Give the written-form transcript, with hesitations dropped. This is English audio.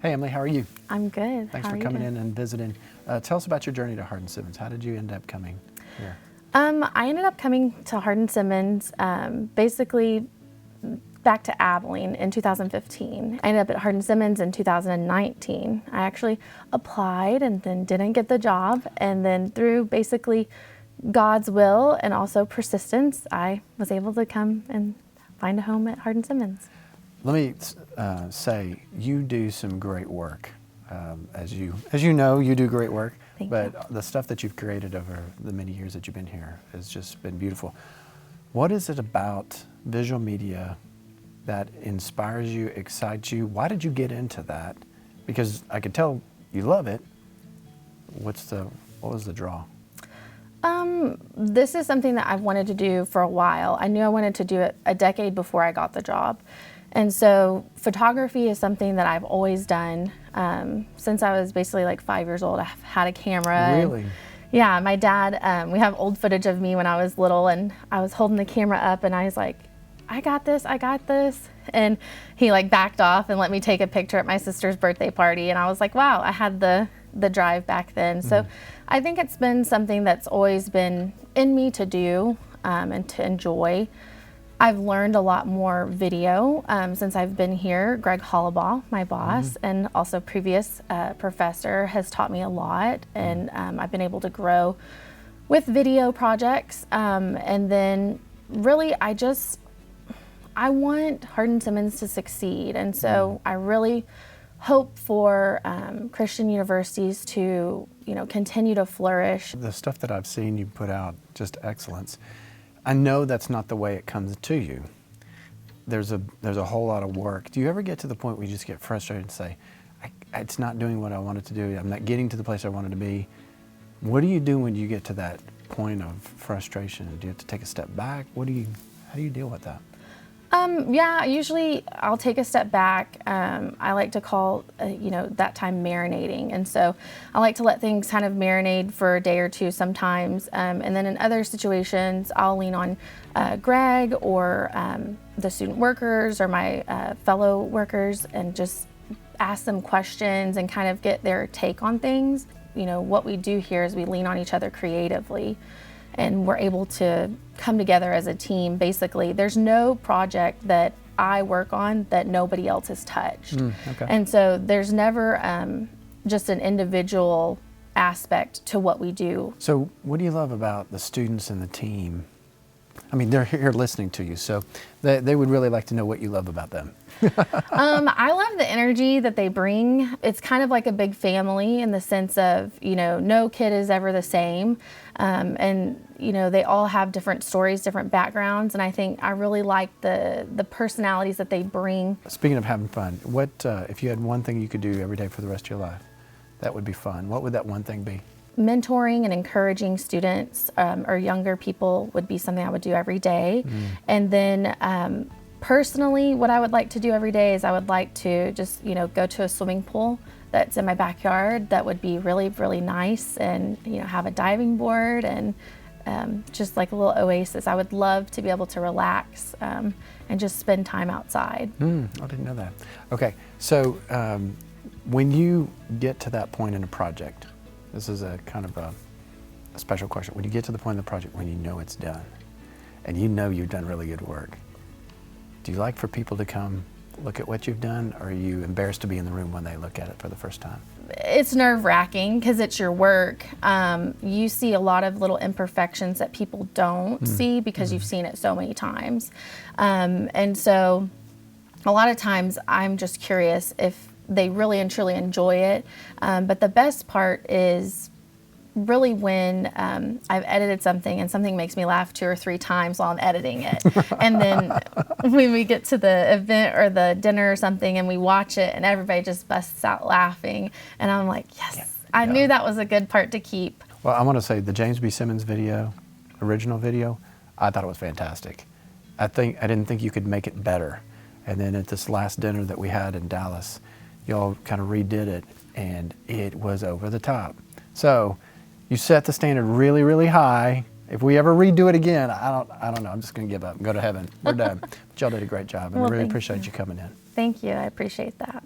Hey Emily, how are you? I'm good. Thanks How for are you coming doing? in and visiting. Tell us about your journey to Hardin-Simmons. How did you end up coming here? I ended up coming to Hardin-Simmons basically back to Abilene in 2015. I ended up at Hardin-Simmons in 2019. I actually applied and then didn't get the job. And then through basically God's will and also persistence, I was able to come and find a home at Hardin-Simmons. Let me say, you do some great work. As you know, you do great work. Thank but you. the stuff that you've created over the many years that you've been here has just been beautiful. What is it about visual media that inspires you, excites you? Why did you get into that? Because I could tell you love it. What was the draw? This is something that I've wanted to do for a while. I knew I wanted to do it a decade before I got the job. And so photography is something that I've always done. Since I was basically like 5 years old, I've had a camera. Really? Yeah, my dad, we have old footage of me when I was little, and I was holding the camera up and I was like, I got this. And he like backed off and let me take a picture at my sister's birthday party. And I was like, wow, I had the drive back then. So I think it's been something that's always been in me to do and to enjoy. I've learned a lot more video since I've been here. Greg Hollabaugh, my boss, and also previous professor, has taught me a lot, and I've been able to grow with video projects. And then really, I want Hardin-Simmons to succeed, and so I really hope for Christian universities to, continue to flourish. The stuff that I've seen you put out, just excellence. I know that's not the way it comes to you. There's a whole lot of work. Do you ever get to the point where you just get frustrated and say, it's not doing what I wanted to do, I'm not getting to the place I wanted to be? What do you do when you get to that point of frustration? Do you have to take a step back? How do you deal with that? Yeah, usually I'll take a step back. I like to call, that time marinating. And so I like to let things kind of marinate for a day or two sometimes. And then in other situations, I'll lean on Greg or the student workers or my fellow workers and just ask them questions and kind of get their take on things. What we do here is we lean on each other creatively, and we're able to come together as a team. Basically, there's no project that I work on that nobody else has touched. Okay. And so there's never just an individual aspect to what we do. So what do you love about the students and the team? I mean, they're here listening to you, so they would really like to know what you love about them. I love the energy that they bring. It's kind of like a big family in the sense of, no kid is ever the same. And they all have different stories, different backgrounds. And I think I really like the personalities that they bring. Speaking of having fun, what if you had one thing you could do every day for the rest of your life that would be fun? What would that one thing be? Mentoring and encouraging students or younger people would be something I would do every day. And then personally, what I would like to do every day is I would like to just, go to a swimming pool that's in my backyard. That would be really, really nice, and, have a diving board and just like a little oasis. I would love to be able to relax and just spend time outside. I didn't know that. Okay, so when you get to that point in a project, this is a kind of a special question. When you get to the point in the project when you know it's done and you know you've done really good work, do you like for people to come look at what you've done, or are you embarrassed to be in the room when they look at it for the first time? It's nerve-wracking because it's your work. You see a lot of little imperfections that people don't see because you've seen it so many times. And so a lot of times I'm just curious if they really and truly enjoy it. But the best part is really when I've edited something and something makes me laugh 2 or 3 times while I'm editing it. And then when we get to the event or the dinner or something and we watch it and everybody just busts out laughing. And I'm like, yes, I knew that was a good part to keep. Well, I want to say the James B. Simmons video, original video, I thought it was fantastic. I didn't think you could make it better. And then at this last dinner that we had in Dallas, y'all kind of redid it, and it was over the top. So you set the standard really, really high. If we ever redo it again, I don't know. I'm just going to give up and go to heaven. We're done. But y'all did a great job, and Well, I really thank appreciate you. you coming in. Thank you. I appreciate that.